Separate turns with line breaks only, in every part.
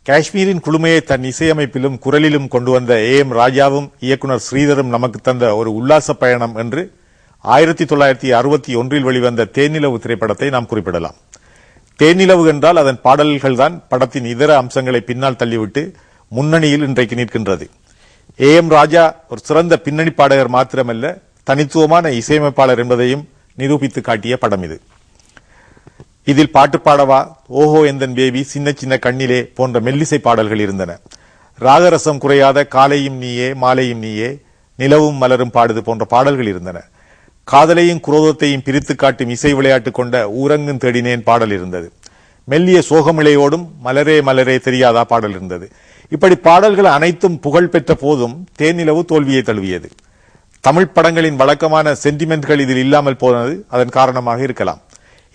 காஷ்மீரின் குளுமையை தன் இசையமைப்பிலும் குரலிலும் கொண்டு வந்த AM ராஜாவும் இயக்குனர் ஸ்ரீதரும் நமக்கு தந்த ஒரு உல்லாச பயணம் என்று 1961 வெளிவந்த தேனிலவு திரைப்படத்தை நாம் குறிப்பிடலாம். தேனிலவு என்றால் அதன் பாடல்கள் தான் படத்தின் இதர அம்சங்களை பின்னால் தள்ளிவிட்டு முன்னணியில் இன்றைக்கு நிற்கின்றது. AM ராஜா ஒரு சிறந்த பின்னணி பாடகர் மாத்திரமல்ல, தனித்துவமான இசையமைப்பாளர் என்பதையும் நிரூபித்து காட்டிய படம் இது. இதில் பாட்டு பாடவா, ஓஹோ எந்தன் பேபி, சின்ன சின்ன கண்ணிலே போன்ற மெல்லிசை பாடல்கள் இருந்தன. ராகரசம் குறையாத காலையும் நீயே மாலையும் நீயே, நிலவும் மலரும் பாடுது போன்ற பாடல்கள் இருந்தன. காதலையும் குரோதத்தையும் பிரித்து காட்டும் இசை விளையாட்டு கொண்ட ஊரங்கும் தேடினேன் பாடல் இருந்தது. மெல்லிய சோகமிழையோடும் மலரே மலரே தெரியாதா பாடல் இருந்தது. இப்படி பாடல்கள் அனைத்தும் புகழ் பெற்ற போதும் தேனிலவு தோல்வியை தழுவியது. தமிழ் படங்களின் வழக்கமான சென்டிமெண்ட்கள் இதில் இல்லாமல் போனது அதன் காரணமாக இருக்கலாம்.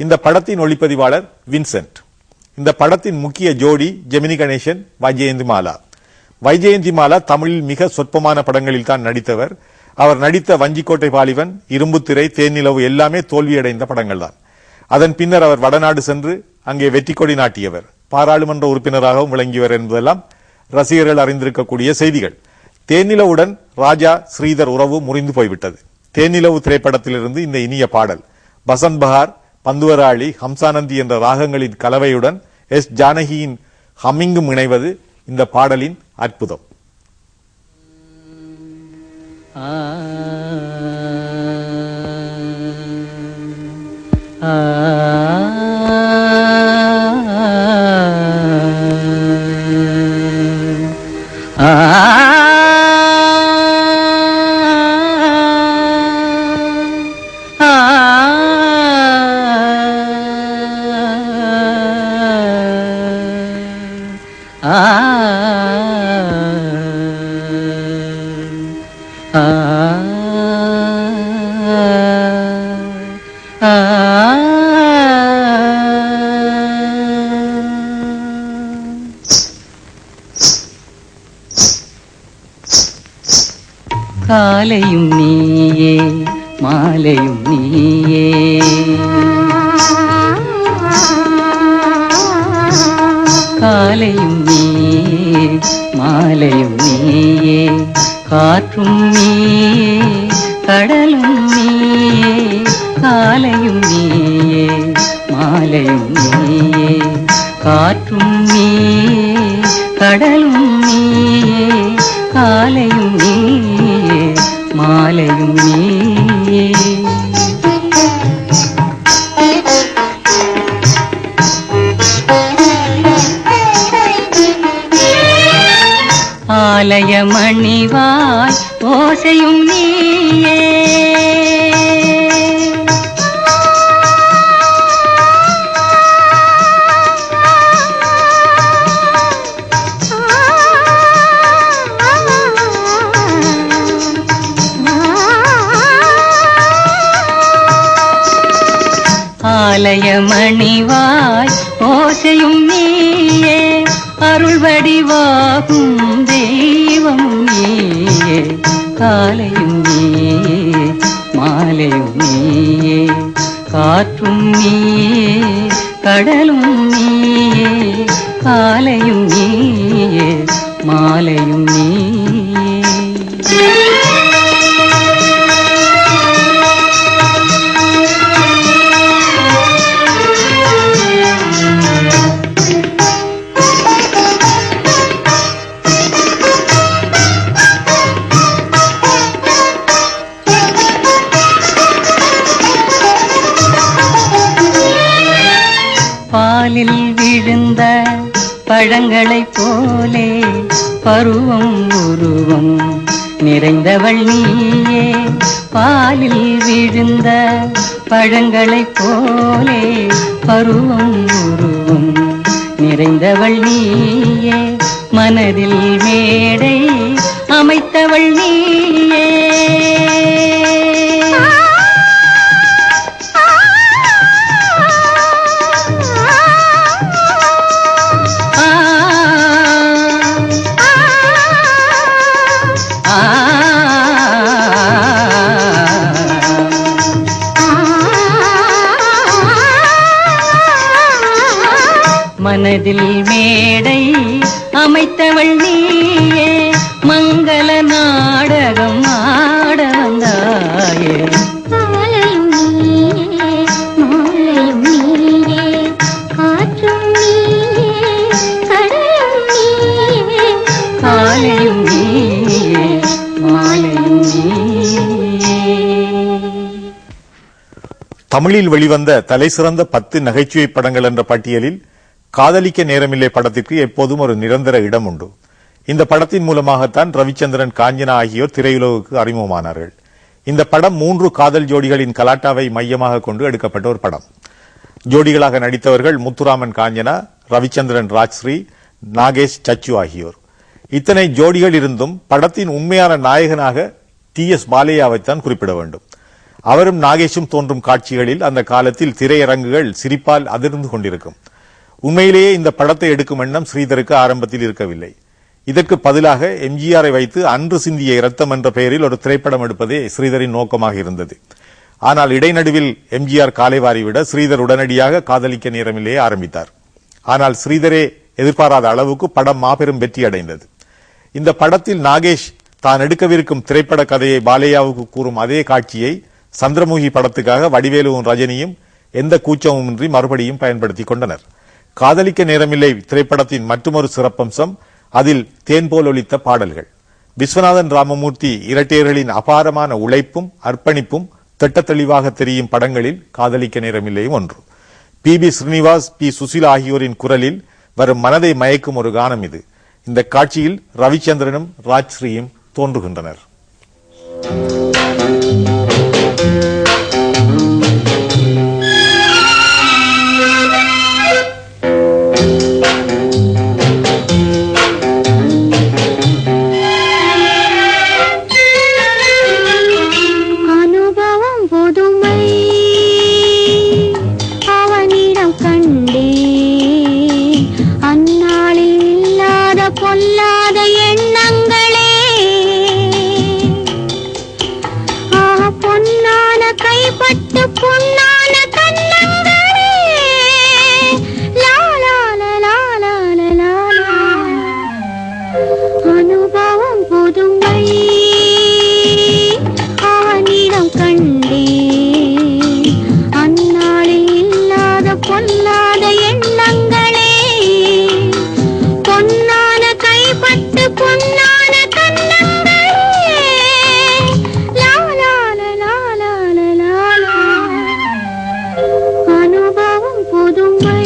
இந்த படத்தின் ஒளிப்பதிவாளர் வின்சென்ட். இந்த படத்தின் முக்கிய ஜோடி ஜெமினி கணேசன், வைஜெயந்திமாலா. வைஜெயந்திமாலா தமிழில் மிக சொற்பமான படங்களில் தான் நடித்தவர். அவர் நடித்த வஞ்சிக்கோட்டை பாலிவன், இரும்புத்திரை, தேனிலவு எல்லாமே தோல்வியடைந்த படங்கள் தான். அதன் பின்னர் அவர் வடநாடு சென்று அங்கே வெற்றி கொடி நாட்டியவர், பாராளுமன்ற உறுப்பினராகவும் விளங்கியவர் என்பதெல்லாம் ரசிகர்கள் அறிந்திருக்கக்கூடிய செய்திகள். தேனிலவுடன் ராஜா ஸ்ரீதர் உறவு முறிந்து போய்விட்டது. தேனிலவு திரைப்படத்திலிருந்து இந்த இனிய பாடல் பசந்த் பஹார், பந்துவராளி, ஹம்சானந்தி என்ற ராகங்களின் கலவையுடன் எஸ் ஜானகியின் ஹம்மிங்கும் இணைவது இந்த பாடலின் அற்புதம்.
காலையும் நீயே மாலையும் நீயே, காலையும் நீயே மாலையும் நீயே, காற்றும் நீயே கடலும் நீயே, காலையும் நீயே மாலையும் நீயே, காற்றும் நீயே கடலும் நீயே, காலையும் நீயே மாலையும் நீயே. ஆலய மணிவாய் ஓசையும் நீயே, ஆலய மணிவாய் ஓசையும் நீயே, அருள் வடிவாகும் தெய்வம் நீயே, காலையும் நீயே மாலையும் நீயே, காற்றும் நீயே கடலும் நீயே, காலையும் நீயே மாலையும் நீயே. பாலில் விழுந்த பழங்களைப் போலே பருவம் உருவம் நிறைந்தவள் நீயே, பாலில் விழுந்த பழங்களைப் போலே பருவம் உருவம் நிறைந்தவள் நீயே, மனதில் மேடை அமைத்தவள் நீயே, மனதில் மேடை அமைத்தவள் நீயே, மங்கள நாடகம் ஆட வந்தாயே.
காலையும் நீயே மாலையும் நீயே, காற்றும் நீயே கடலும் நீயே.
காலையும் நீயே மாலையும் நீயே.
தமிழில் வெளிவந்த தலைசிறந்த 10 நகைச்சுவை படங்கள் என்ற பட்டியலில் காதலிக்க நேரமில்லை படத்திற்கு எப்போதும் ஒரு நிரந்தர இடம் உண்டு. இந்த படத்தின் மூலமாகத்தான் ரவிச்சந்திரன், காஞ்சனா ஆகியோர் திரையுலகுக்கு அறிமுகமானார்கள். இந்த படம் 3 காதல் ஜோடிகளின் கலாட்டாவை மையமாக கொண்டு எடுக்கப்பட்ட ஒரு படம். ஜோடிகளாக நடித்தவர்கள் முத்துராமன் காஞ்சனா, ரவிச்சந்திரன் ராஜ்ஸ்ரீ, நாகேஷ் சச்சு ஆகியோர். இத்தனை ஜோடிகள் இருந்தும் படத்தின் உண்மையான நாயகனாக TS பாலையாவைத்தான் குறிப்பிட வேண்டும். அவரும் நாகேஷும் தோன்றும் காட்சிகளில் அந்த காலத்தில் திரையரங்குகள் சிரிப்பால் அதிர்ந்து கொண்டிருக்கும். உண்மையிலேயே இந்த படத்தை எடுக்கும் எண்ணம் ஸ்ரீதருக்கு ஆரம்பத்தில் இருக்கவில்லை. இதற்கு பதிலாக எம்ஜிஆரை வைத்து அன்று சிந்திய இரத்தம் என்ற பெயரில் ஒரு திரைப்படம் எடுப்பதே ஸ்ரீதரின் நோக்கமாக இருந்தது. ஆனால் இடைநடுவில் எம்ஜிஆர் காலைவாரிவிட ஸ்ரீதர் உடனடியாக காதலிக்க நேரமில்லையே ஆரம்பித்தார். ஆனால் ஸ்ரீதரே எதிர்பாராத அளவுக்கு படம் மாபெரும் வெற்றி அடைந்தது. இந்த படத்தில் நாகேஷ் தான் எடுக்கவிருக்கும் திரைப்பட கதையை பாலையாவுக்கு கூறும் அதே காட்சியை சந்திரமுகி படத்துக்காக வடிவேலுவும் ரஜினியும் எந்த கூச்சமுமின்றி மறுபடியும் பயன்படுத்திக் கொண்டனர். காதலிக்க நேரமில்லை திரைப்படத்தின் மற்றொரு சிறப்பம்சம் அதில் தேன் போல் ஒலித்த பாடல்கள். விஸ்வநாதன் ராமமூர்த்தி இரட்டையர்களின் அபாரமான உழைப்பும் அர்ப்பணிப்பும் திட்டத்தெளிவாக தெரியும் படங்களில் காதலிக்க நேரமில்லையும் ஒன்று. PB ஸ்ரீனிவாஸ், P சுசீலா ஆகியோரின் குரலில் வரும் மனதை மயக்கும் ஒரு கானம் இது. இந்த காட்சியில் ரவிச்சந்திரனும் ராஜ்ஸ்ரீயும் தோன்றுகின்றனர்.
பொல்லாத எண்ணங்களே, பொன்னான கைப்பட்டு பொன்னான கண்ணங்களே. லாலால அனுபவம் புதுமை அவனிடம் கண்டே, அந்நாளில் இல்லாத பொல்லாத எண்ணங்களே. பொன்னான கைப்பட்டு பொன்னான கண்ணங்களே. அனுபவம் புதுமை.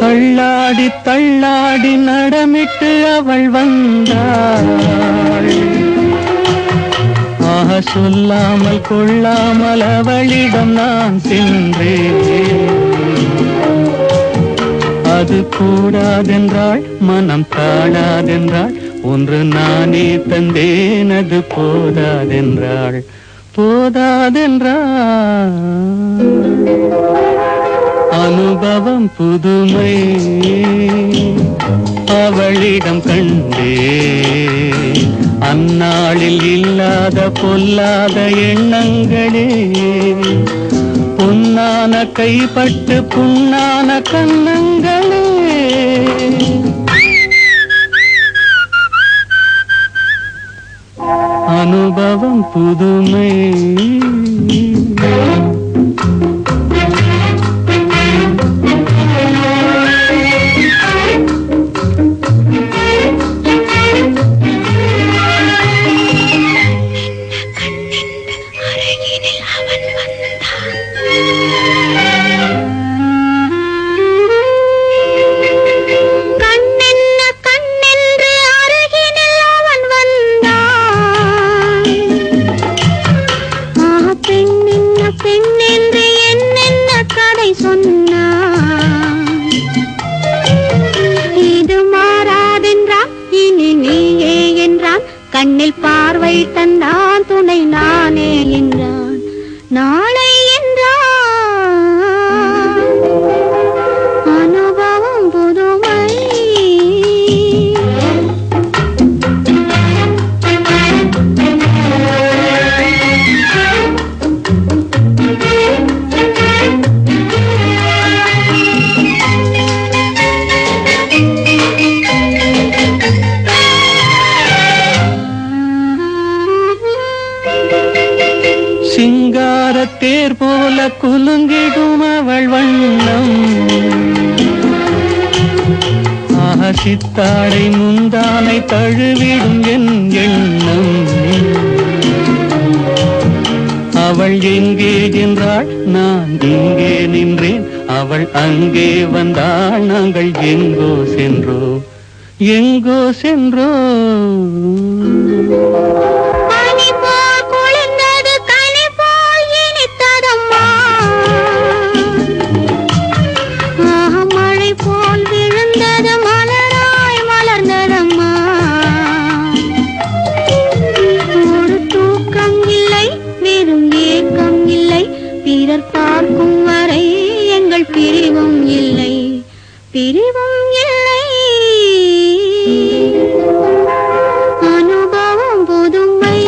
தள்ளாடி தள்ளாடி நடமிட்டு அவள் வந்தாள். சொல்லாமல் கொள்ளாமல் அவளிடம் நான் சென்றேன். அது கூடாதென்றாள், மனம் தாழாதென்றாள். ஒன்று நானே தந்தேன், அது போதாதென்றாள். போதாதென்றாள். அனுபவம் புதுமை அவளிடம் கண்டே, அந்நாளில் இல்லாத பொல்லாத எண்ணங்களே. பொன்னான கைப்பட்டு புண்ணான கண்ணங்களே. அனுபவம் புதுமை.
பெண்ணே
மின்சார தேர் போல குலுங்கிடும் அவள் வண்ணம். சித்தாடை முந்தானை தழுவிடும் என் எண்ணம். அவள் எங்கே என்றாள், நான் இங்கே நின்றேன். அவள் அங்கே வந்தாள், நாங்கள் எங்கோ சென்றோம், எங்கோ சென்றோம்.
பார்க்கும் வரை எங்கள் பிரிவும் இல்லை, பிரிவும் இல்லை. அனுபவம் புதுமை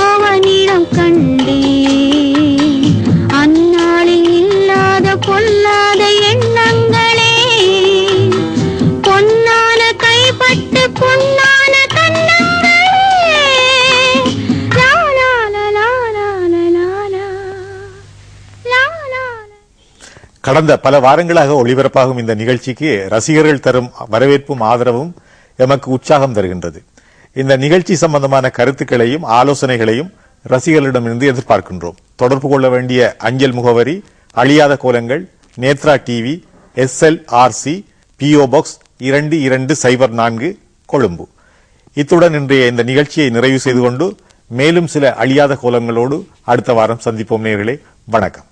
அவனிடம் கண்டேன். அந்நாளில் இல்லாத பொல்லாத எண்ணங்களே, பொன்னான கைப்பட்டு பொன்னான கண்ணங்களே.
கடந்த பல வாரங்களாக ஒளிபரப்பாகும் இந்த நிகழ்ச்சிக்கு ரசிகர்கள் தரும் வரவேற்பும் ஆதரவும் எமக்கு உற்சாகம் தருகின்றது. இந்த நிகழ்ச்சி சம்பந்தமான கருத்துக்களையும் ஆலோசனைகளையும் ரசிகர்களிடமிருந்து எதிர்பார்க்கின்றோம். தொடர்பு கொள்ள வேண்டிய அஞ்சல் முகவரி அழியாத கோலங்கள், Nethra TV, SLRC, PO box 2204, Colombo. இத்துடன் இன்றைய இந்த நிகழ்ச்சியை நிறைவு செய்து கொண்டு மேலும் சில அழியாத கோலங்களோடு அடுத்த வாரம் சந்திப்போம் நேயர்களே. வணக்கம்.